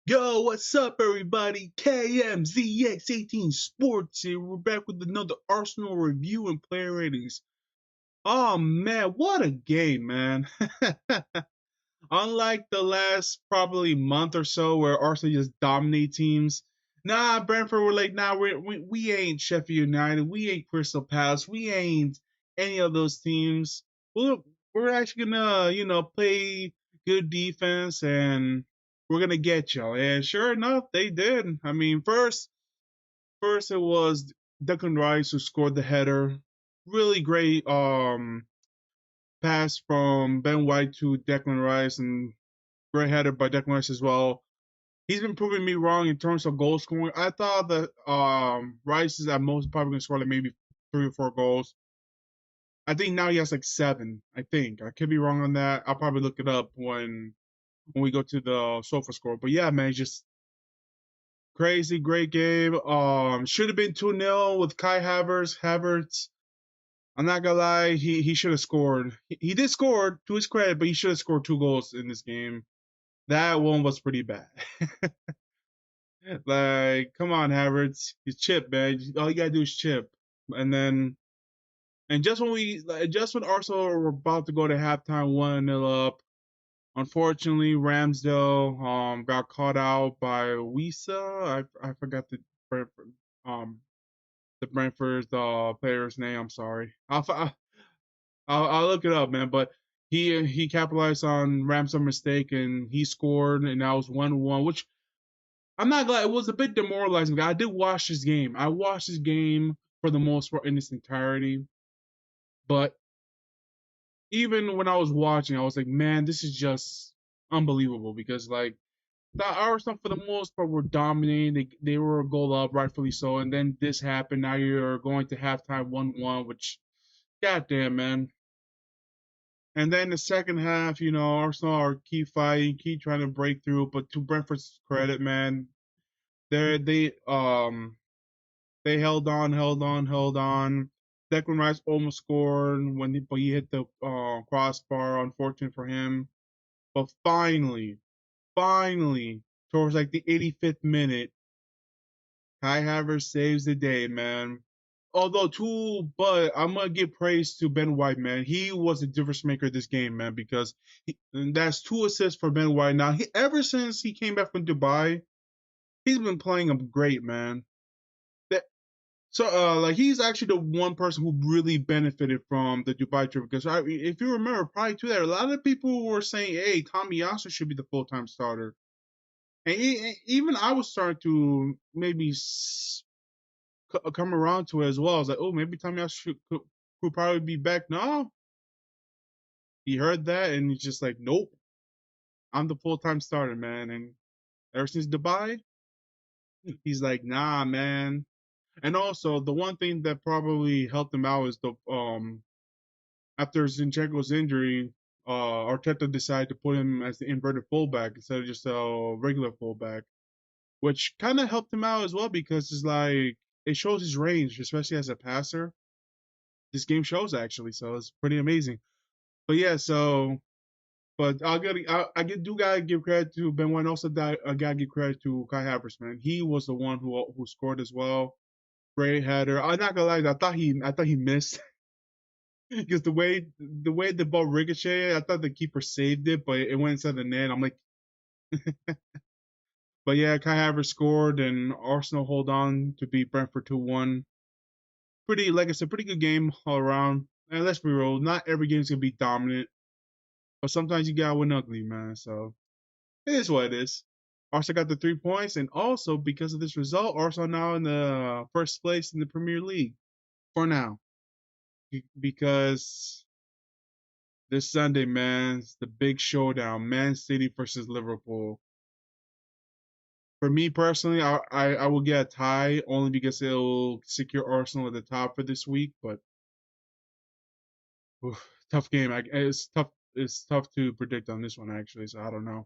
Yo, what's up, everybody? KMZX18 Sports here. We're back with another Arsenal review and player ratings. Oh man, what a game, man! Unlike the last probably month or so where Arsenal just dominate teams. Nah, Brentford were like, nah, we ain't Sheffield United, we ain't Crystal Palace, we ain't any of those teams. We're actually gonna, play good defense and we're gonna get y'all. And sure enough, they did. I mean, first it was Declan Rice who scored the header. Really great pass from Ben White to Declan Rice, and great header by Declan Rice as well. He's been proving me wrong in terms of goal scoring. I thought that Rice is at most probably gonna score like maybe 3 or 4 goals. I think now he has like 7. I think I could be wrong on that. I'll probably look it up when we go to the sofa score. But yeah, man, just crazy, great game. Should have been 2-0 with Kai Havertz. Havertz, I'm not gonna lie, he should have scored. He did score to his credit, but he should have scored 2 goals in this game. That one was pretty bad. Like, come on, Havertz, you chip, man. All you gotta do is chip, and then just when Arsenal were about to go to halftime, 1-0 up. Unfortunately, Ramsdale got caught out by Wisa. I forgot Brentford um the Brentford player's name. I'm sorry. I'll look it up, man. But he capitalized on Ramsdale's mistake and he scored, and that was 1-1. Which I'm not glad. It was a bit demoralizing. I did watch this game. I watched this game for the most part in its entirety. But even when I was watching, I was like, man, this is just unbelievable because like the Arsenal for the most part were dominating. They were a goal up, rightfully so, and then this happened. Now you're going to halftime 1-1, which goddamn, man. And then the second half, Arsenal are keep fighting, keep trying to break through. But to Brentford's credit, man, they held on, held on, held on. Declan Rice almost scored but he hit the crossbar. Unfortunate for him. But finally, towards like the 85th minute, Kai Havertz saves the day, man. But I'm gonna give praise to Ben White, man. He was a difference maker this game, man, because that's 2 assists for Ben White. Now, ever since he came back from Dubai, he's been playing him great, man. That, like he's actually the one person who really benefited from the Dubai trip because if you remember, prior to that, a lot of people were saying, "Hey, Tommy Yasu should be the full-time starter," and even I was starting to maybe come around to it as well. I was like, oh, maybe Tommy could probably be back. No, he heard that and he's just like, nope, I'm the full time starter, man. And ever since Dubai, he's like, nah, man. And also, the one thing that probably helped him out is the after Zinchenko's injury, Arteta decided to put him as the inverted fullback instead of just a regular fullback, which kind of helped him out as well because it's like it shows his range, especially as a passer. This game shows actually, so it's pretty amazing. But yeah, but do gotta give credit to Ben White. Also, I gotta give credit to Kai Havertz, man. He was the one who scored as well. Great header. I'm not gonna lie, I thought he missed because the way the ball ricocheted, I thought the keeper saved it, but it went inside the net. I'm like, but yeah, Kai Havertz scored, and Arsenal hold on to beat Brentford 2-1. Pretty, like I said, pretty good game all around. And let's be real, not every game's gonna be dominant, but sometimes you gotta win ugly, man. So it is what it is. Arsenal got the 3 points, and also because of this result, Arsenal now in the first place in the Premier League for now. Because this Sunday, man, it's the big showdown: Man City versus Liverpool. For me personally, I will get a tie only because it'll secure Arsenal at the top for this week. But tough game. It's tough. It's tough to predict on this one actually. So I don't know.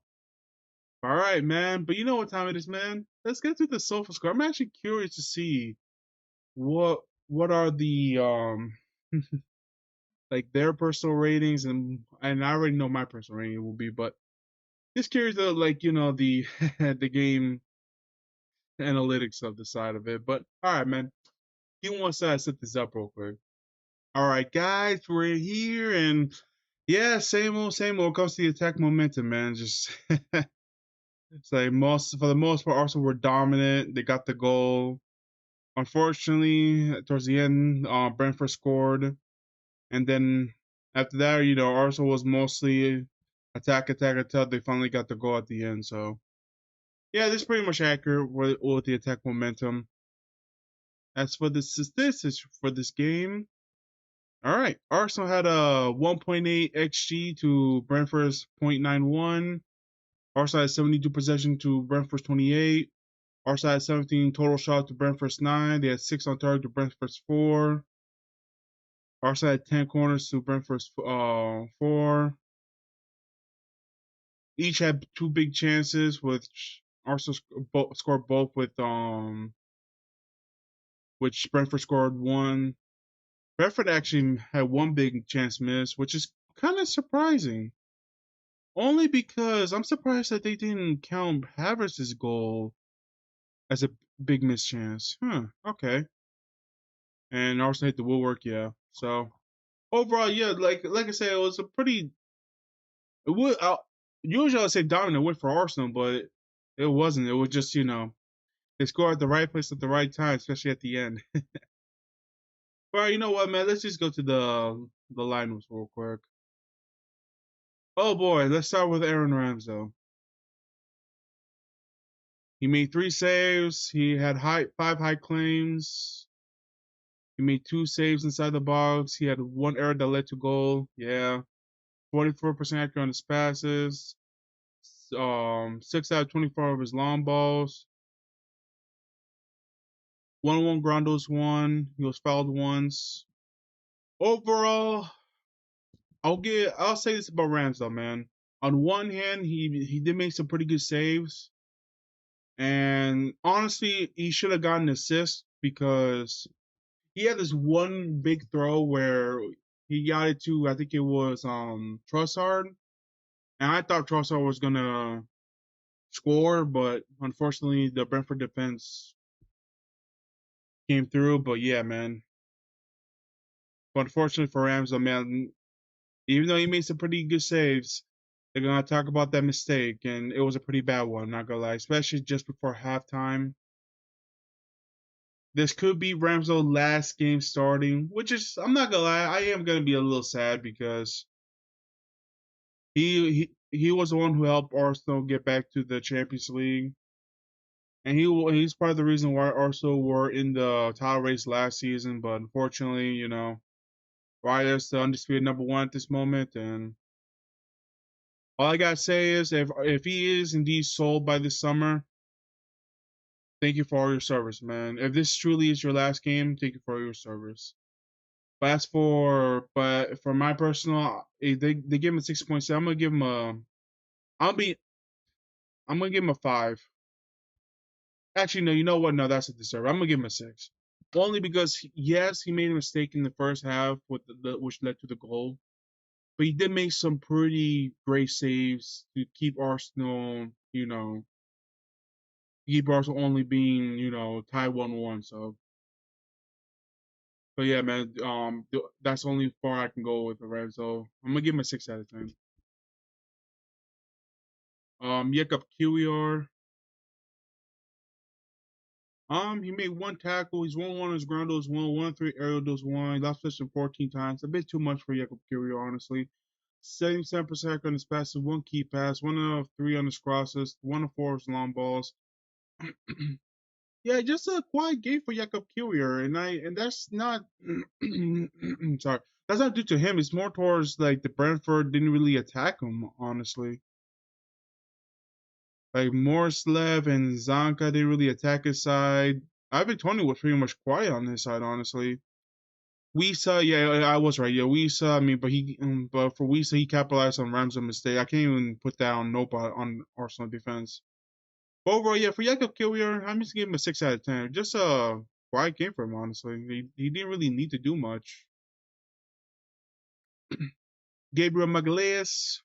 All right, man. But you know what time it is, man. Let's get to the sofa score. I'm actually curious to see what are the like their personal ratings, and I already know my personal rating will be, but Just curious though, like the the game analytics of the side of it. But all right, man. Give me one side, set this up real quick. All right, guys, we're here, and yeah, same old, same old. Comes to the attack momentum, man. Just it's like most for the most part, Arsenal were dominant. They got the goal. Unfortunately, towards the end, Brentford scored, and then after that, Arsenal was mostly attack, attack, attack. They finally got the goal at the end. So yeah, this is pretty much accurate with the attack momentum. As for the statistics for this game, all right, Arsenal had a 1.8 xG to Brentford's 0.91. Arsenal had 72 possession to Brentford's 28. Arsenal had 17 total shots to Brentford's 9. They had 6 on target to Brentford's 4. Arsenal had 10 corners to Brentford's 4. Each had 2 big chances, which Arsenal scored both with which Brentford scored 1. Brentford actually had 1 big chance miss, which is kind of surprising. Only because I'm surprised that they didn't count Havertz's goal as a big mischance. Okay. And Arsenal hit the woodwork, yeah. So overall, yeah, like I said, it was a pretty. It would usually I'd say dominant win for Arsenal, but it wasn't. It was just they scored at the right place at the right time, especially at the end. But you know what, man? Let's just go to the lineups real quick. Oh boy, let's start with Aaron Ramsdale. He made 3 saves. He had 5 high claims. He made 2 saves inside the box. He had 1 error that led to goal. Yeah, 44% accurate on his passes. 6 out of 24 of his long balls. 1-1 groundals won. He was fouled once. Overall, I'll say this about Ramsdale, man. On one hand, he did make some pretty good saves, and honestly, he should have gotten an assist because he had this one big throw where he got it to, I think it was Trossard, and I thought Trossard was gonna score, but unfortunately the Brentford defense came through. But yeah, man. But unfortunately for Ramsdale, man, even though he made some pretty good saves, they're gonna talk about that mistake, and it was a pretty bad one. Not gonna lie, especially just before halftime. This could be Ramsdale's last game starting, which is I'm not gonna lie, I am gonna be a little sad because he was the one who helped Arsenal get back to the Champions League, and he's part of the reason why Arsenal were in the title race last season. But unfortunately, Ryer's the undisputed number 1 at this moment, and all I gotta say is if he is indeed sold by this summer, thank you for all your service, man. If this truly is your last game, thank you for all your service. But for my personal, they give him a 6.7. I'm gonna give him a. I'll be. I'm gonna give him a 5. Actually, no. You know what? No, that's a deserve. I'm gonna give him a 6. Only because yes, he made a mistake in the first half with which led to the goal, but he did make some pretty great saves to keep Arsenal. Keep Arsenal only being tied 1-1. So, but yeah, man. That's only far I can go with the Reds. So I'm gonna give him a 6 out of 10. Jakob Kiwior. He made 1 tackle. He's 1-1 on his ground duels, 1-1-3 aerial duels, 1. He lost possession 14 times. A bit too much for Jakob Kiwior, honestly. 77% on his passes, 1 key pass, 1 of 3 on his crosses, 1 of 4 of his long balls. Yeah, just a quiet game for Jakob Kiwior, and that's not sorry, that's not due to him. It's more towards like the Brentford didn't really attack him, honestly. Like Morrislev and Zanka didn't really attack his side. Ivan Tony was pretty much quiet on his side, honestly. Wisa, yeah, I was right. Yeah, Wisa. I mean, but for Wisa, he capitalized on Ramsey's mistake. I can't even put down nobody on Arsenal defense. But overall, yeah, for Jakob Kiwior, I'm just giving him a 6 out of 10. Just a quiet game for him, honestly. He didn't really need to do much. Gabriel Magalhaes.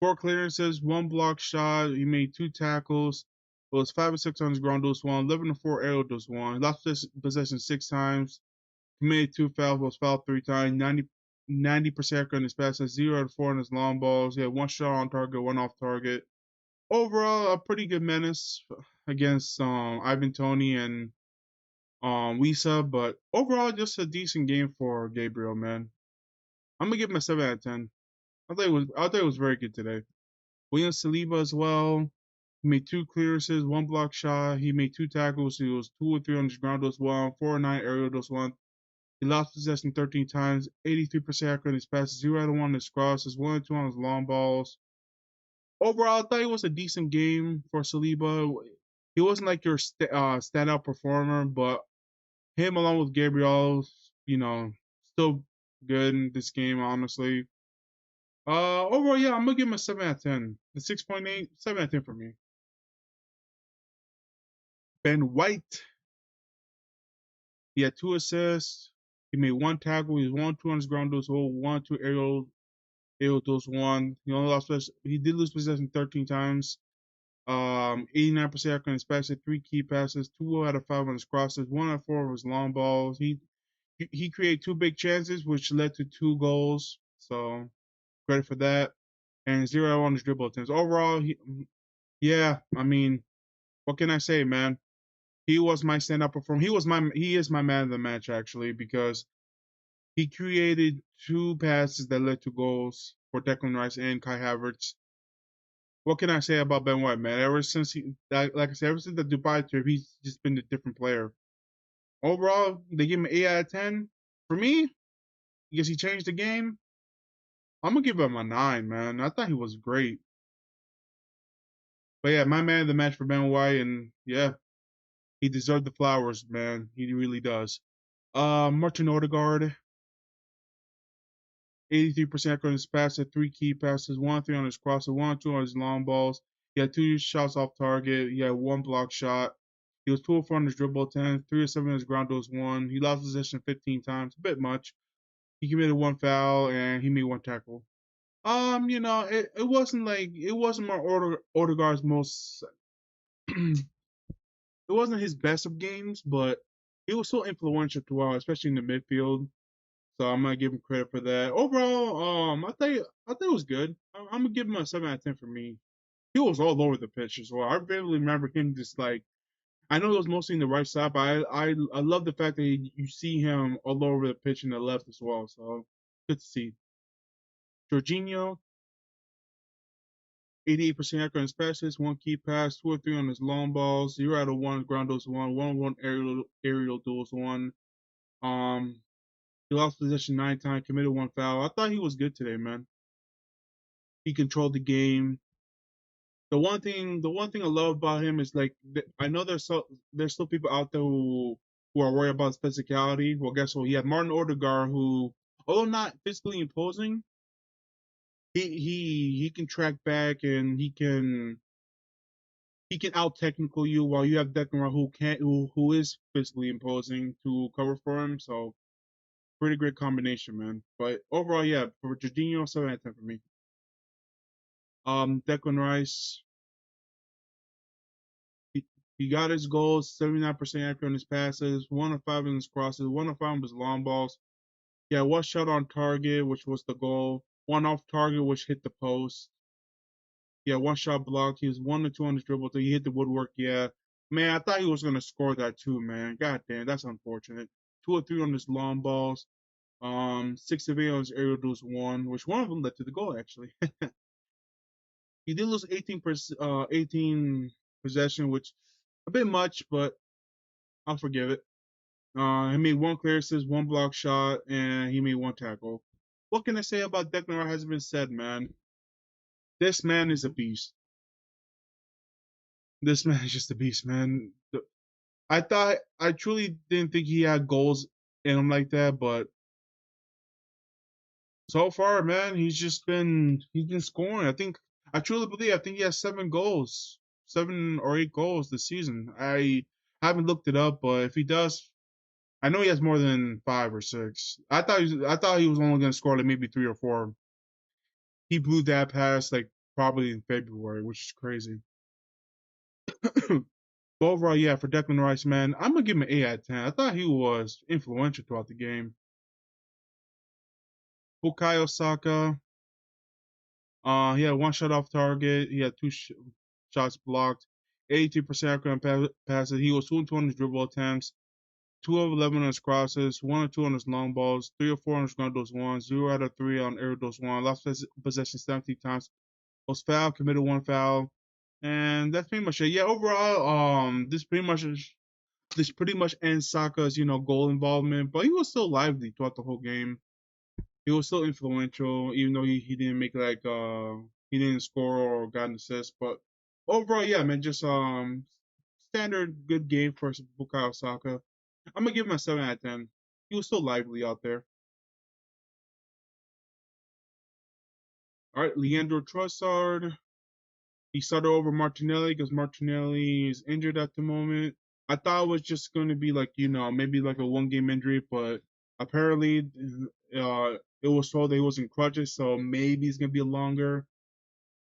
4 clearances, 1 block shot. He made 2 tackles. It was 5 and 6 on his ground dose 1, 11 and 4 aerial dose 1. Lost possession 6 times. Committed 2 fouls, was fouled 3 times. 90% on his passes, 0 out of 4 on his long balls. He had 1 shot on target, 1 off target. Overall, a pretty good menace against Ivan Toney and Wisa, but overall, just a decent game for Gabriel, man. I'm gonna give him a 7 out of 10. I thought it was very good today. William Saliba as well. He made 2 clearances, 1 block shot. He made 2 tackles. He was 2 or 3 on his ground dose 1, 4 or 9 aerial dose 1. He lost possession 13 times, 83% accurate on his passes, 0 out of 1 on his crosses, 1 or 2 on his long balls. Overall, I thought it was a decent game for Saliba. He wasn't like your standout performer, but him along with Gabriel, still good in this game, honestly. Overall, yeah, I'm gonna give him a 7 out of 10. The 6.8, 7 out of 10 for me. Ben White, he had 2 assists. He made 1 tackle. He was 1-2 on his ground dose, 1-2 aerial dose 1. He only lost possession. He did lose possession 13 times. 89% accurate on his passes, 3 key passes, 2 out of 5 on his crosses, 1 out of 4 of his long balls. He created 2 big chances, which led to 2 goals. So credit for that. And 0 on his dribble attempts. Overall, yeah, I mean, what can I say, man? He was my stand-up performer. He is my man of the match actually because he created 2 passes that led to goals for Declan Rice and Kai Havertz. What can I say about Ben White, man? Ever since like I said, ever since the Dubai trip, he's just been a different player. Overall, they give him an 8 out of 10. For me, because he changed the game, I'm gonna give him a 9, man. I thought he was great. But yeah, my man of the match for Ben White, and yeah, he deserved the flowers, man. He really does. Martin Odegaard, 83% on his passes, 3 key passes, 1-3 on his crosses, 1-2 on his long balls. He had 2 shots off target. He had 1 block shot. He was 2 4 on his dribble attempt, 3 7 on his ground dose 1. He lost possession 15 times, a bit much. He committed 1 foul and he made 1 tackle. It wasn't Odegaard's most it wasn't his best of games, but he was so influential throughout, especially in the midfield. So I'm gonna give him credit for that. Overall, I thought it was good. I'm gonna give him a 7 out of 10 for me. He was all over the pitch as well. I vividly remember him just like I know it was mostly in the right side, but I love the fact that you see him all over the pitch in the left as well. So good to see. Jorginho, 88% accurate on his passes, 1 key pass, 2 or 3 on his long balls, 0 out of 1 ground dose 1, 1 aerial duels 1. Um, he lost possession 9 times, committed 1 foul. I thought he was good today, man. He controlled the game. The one thing I love about him is like I know there's still people out there who are worried about his physicality. Well, guess what? He had Martin Odegaard, who, although not physically imposing, he can track back and he can out technical you while you have Declan Rice who is physically imposing to cover for him. So pretty great combination, man. But overall, yeah, for Jorginho, 7 out of 10 for me. Declan Rice, he, he got his goals, 79% accurate on his passes, 1 of 5 on his crosses, 1 of 5 on his long balls. Yeah, 1 shot on target, which was the goal, 1 off target, which hit the post. Yeah, 1 shot blocked. He was 1 or 2 on his dribble. So he hit the woodwork. Yeah, man, I thought he was gonna score that too, man. God damn, that's unfortunate. 2 or 3 on his long balls. 6 of 8 on his aerial duels 1, which one of them led to the goal actually. He did lose 18 possession, which a bit much, but I'll forgive it. He made 1 clearance, 1 block shot, and he made 1 tackle. What can I say about Declan Rice hasn't been said, man. This man is a beast. This man is just a beast, man. I truly didn't think he had goals in him like that, but so far, man, he's been scoring. I truly believe he has 7 goals, 7 or 8 goals this season. I haven't looked it up, but if he does, I know he has more than 5 or 6. I thought he was only gonna score like maybe 3 or 4. He blew that past like probably in February, which is crazy. But overall, yeah, for Declan Rice, man, I'm gonna give him an 8 out of 10. I thought he was influential throughout the game. Bukayo Saka, he had one shot off target. He had two shots blocked. 82% accurate on passes. He was 2 and 2 on his dribble attempts. 2 of 11 on his crosses, 1 or 2 on his long balls, 3 or 4 on his ground dose one, 0 out of 3 on air dose one, lost possession 17 times, was fouled, committed one foul, and that's pretty much it. Yeah, overall, this pretty much ends Saka's goal involvement, but he was still lively throughout the whole game. He was still influential, even though he didn't make he didn't score or got an assist. But overall, yeah, man, just standard good game for Bukayo Saka. I'm gonna give him a 7 out of 10. He was still lively out there. All right, Leandro Trossard. He started over Martinelli because Martinelli is injured at the moment. I thought it was just going to be like maybe like a 1 game injury, but apparently it was told that he was in crutches, so maybe it's gonna be longer.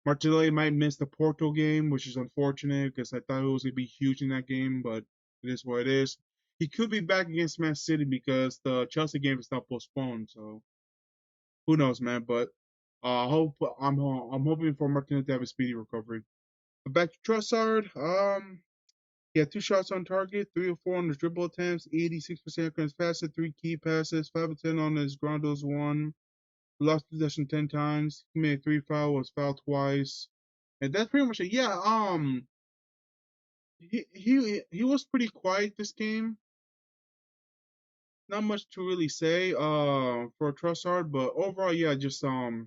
Martinelli might miss the Porto game, which is unfortunate because I thought it was gonna be huge in that game, but it is what it is. He could be back against Man City because the Chelsea game is now postponed, so who knows, man? But hope I'm hoping for Martinez to have a speedy recovery. But back to Trossard, he had 2 shots on target, 3 or 4 on his dribble attempts, 86% on his passes, 3 key passes, 5 of 10 on his groundos one. Lost possession 10 times. He made 3 fouls, was fouled twice, and that's pretty much it. Yeah, he was pretty quiet this game. Not much to really say for Trossard, but overall, yeah, just I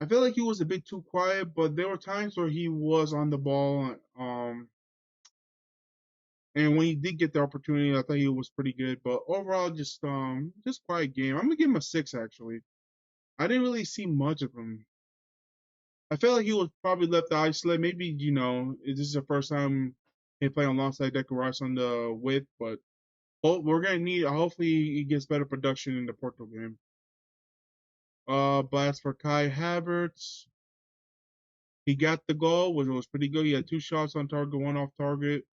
feel like he was a bit too quiet, but there were times where he was on the ball. And when he did get the opportunity, I thought he was pretty good. But overall, just quiet game. I'm gonna give him a 6 actually. I didn't really see much of him. I feel like he was probably left isolated. Maybe this is the first time he played alongside Declan Rice on the width, but we're gonna need. Hopefully, he gets better production in the Porto game. But as for Kai Havertz, he got the goal, which was pretty good. He had 2 shots on target, 1 off target.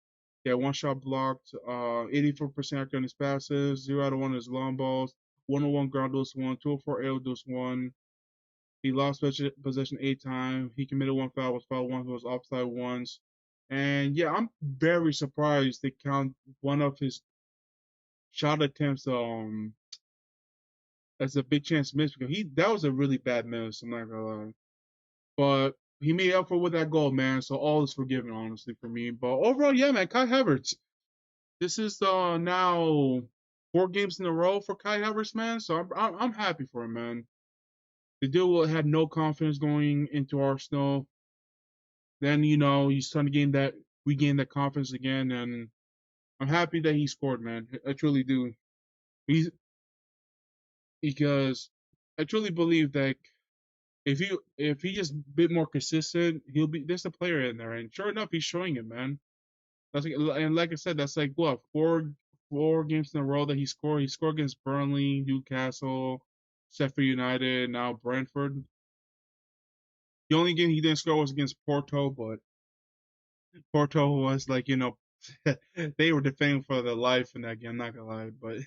He had 1 shot blocked, 84% on his passes, 0 out of 1 on his long balls, 101 ground dose one, 204 air dose one. He lost possession 8 times. He committed 1 foul, was fouled once, was offside once. And yeah, I'm very surprised they count one of his shot attempts as a big chance miss because that was a really bad miss. I'm not gonna lie. But he made up for with that goal, man. So all is forgiven, honestly, for me. But overall, yeah, man, Kai Havertz. This is now 4 games in a row for Kai Havertz, man. So I'm happy for him, man. The dude had no confidence going into Arsenal. Then he's trying to regain that confidence again, and I'm happy that he scored, man. I truly do. He's because I truly believe that if he just a bit more consistent, he'll be there's a player in there, and sure enough, he's showing it, man. And like I said, that's like what four games in a row that he scored. He scored against Burnley, Newcastle, Sheffield United, now Brentford. The only game he didn't score was against Porto, but Porto was like they were defending for their life in that game. I'm not gonna lie, but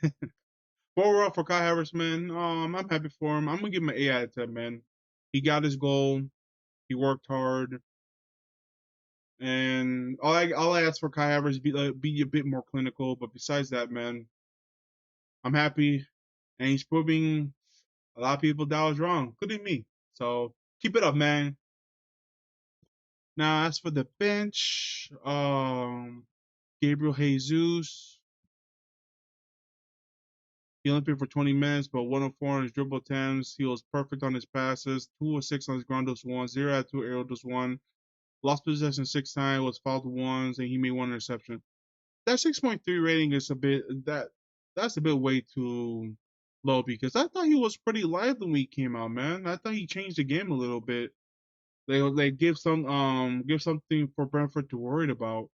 overall for Kai Havertz, man, I'm happy for him. I'm gonna give him an 8 out of 10, man. He got his goal. He worked hard. And all I ask for Kai Havertz is be a bit more clinical. But besides that, man, I'm happy, and he's proving a lot of people that I was wrong, including me. So keep it up, man. Now as for the bench, Gabriel Jesus, he only played for 20 minutes, but 104 on his dribble attempts. He was perfect on his passes, 2 of 6 on his ground dose one, 0 out of 2 aerial dose one. Lost possession 6 times, was fouled once, and he made 1 interception. That 6.3 rating is that's a bit way too low because I thought he was pretty lively when he came out, man. I thought he changed the game a little bit. They give something for Brentford to worry about.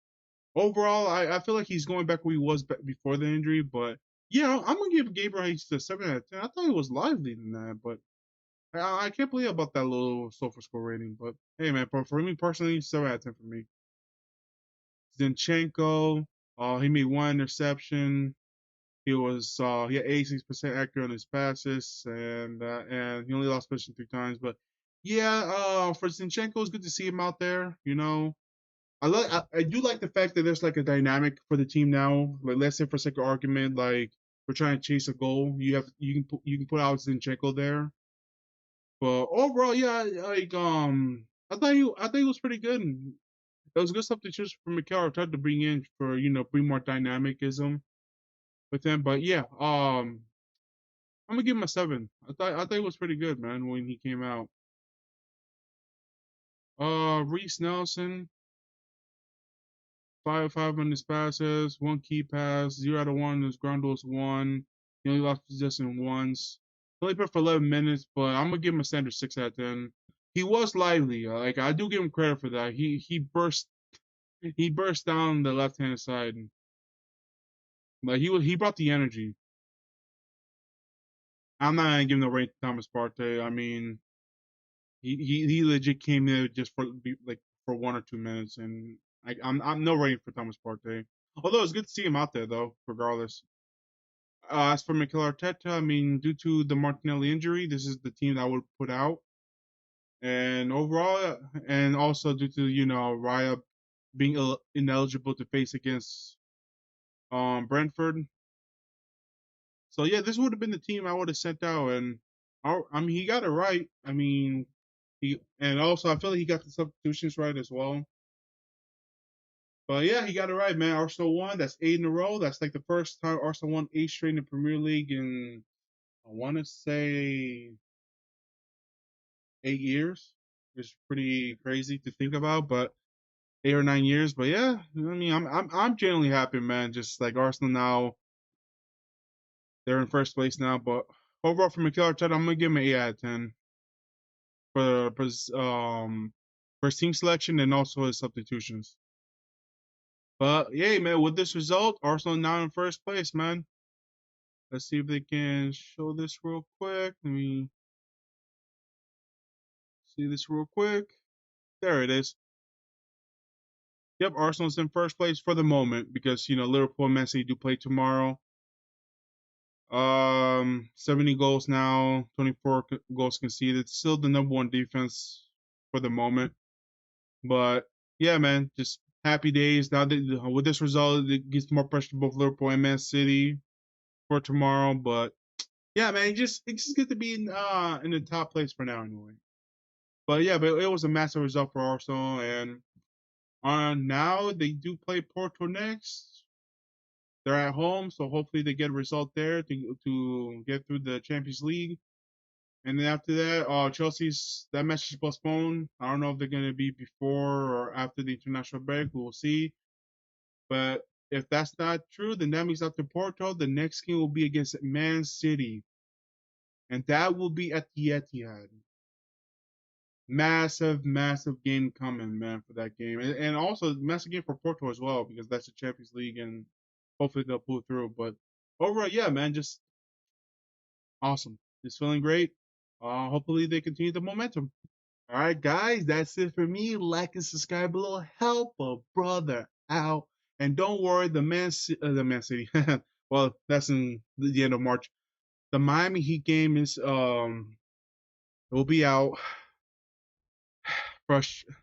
Overall, I feel like he's going back where he was before the injury, but yeah, I'm gonna give Gabriel Jesus a 7 out of 10. I thought he was lively than that, but I can't believe about that little SoFa score rating, but hey, man, for me personally, 7 out of 10 for me. Zinchenko, he made one interception. He had 86% accurate on his passes, and he only lost possession 3 times. But yeah, for Zinchenko, it's good to see him out there. I do like the fact that there's like a dynamic for the team now. Like, let's say for sake of argument, like we're trying to chase a goal, you can put out Zinchenko there. But overall, yeah, like I think he was pretty good. It was good substitution for Mikel Arteta to bring in for bring more dynamicism with him. But yeah, I'm gonna give him a 7. I thought it was pretty good, man, when he came out. Reese Nelson, 5 on his passes, 1 key pass, 0 out of 1. His ground was 1. He only lost possession once. He only played for 11 minutes, but I'm gonna give him a standard 6 out of 10. He was lively. Like I do give him credit for that. He burst down the left hand side. Like he brought the energy. I'm not gonna give no rate to Thomas Partey. I mean, he legit came there just for 1 or 2 minutes, and I'm no rating for Thomas Partey. Although it's good to see him out there though, regardless. As for Mikel Arteta, I mean, due to the Martinelli injury, this is the team that I would put out, and overall, and also due to Raya being ineligible to face against Brentford. So yeah, this would have been the team I would have sent out, and I mean he got it right. I mean and also I feel like he got the substitutions right as well. But yeah, he got it right, man. Arsenal won. That's 8 in a row. That's like the first time Arsenal won 8 straight in the Premier League in I want to say 8 years. It's pretty crazy to think about, but 8 or 9 years. But yeah, I mean, I'm genuinely happy, man. Just like Arsenal now, they're in first place now. But overall, for Mikel Arteta, I'm gonna give him an 8 out of 10 for his team selection and also his substitutions. But yeah, man, with this result, Arsenal now in first place, man. Let's see if they can show this real quick. Let me see this real quick. There it is. Yep, Arsenal's in first place for the moment because Liverpool and Man City do play tomorrow. 70 goals now, 24 goals conceded. Still the number one defense for the moment. But yeah, man, just happy days. Now that with this result, it gives more pressure to both Liverpool and Man City for tomorrow. But yeah, man, it's just good to be in the top place for now anyway. But yeah, but it was a massive result for Arsenal, and now they do play Porto next. They're at home, so hopefully they get a result there to get through the Champions League. And then after that, Chelsea's that match is postponed. I don't know if they're gonna be before or after the international break. We will see. But if that's not true, then that means after Porto, the next game will be against Man City, and that will be at the Etihad. Massive, massive game coming, man, for that game, and also massive game for Porto as well because that's the Champions League, and hopefully they'll pull through. But overall, yeah, man, just awesome. Just feeling great. Hopefully they continue the momentum. All right, guys, that's it for me. Like and subscribe below. Help a brother out, and don't worry, the Man City. Well, that's in the end of March. The Miami Heat game is will be out.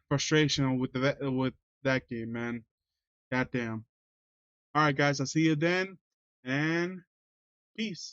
Frustration with that game, man. Goddamn. All right, guys. I'll see you then, and peace.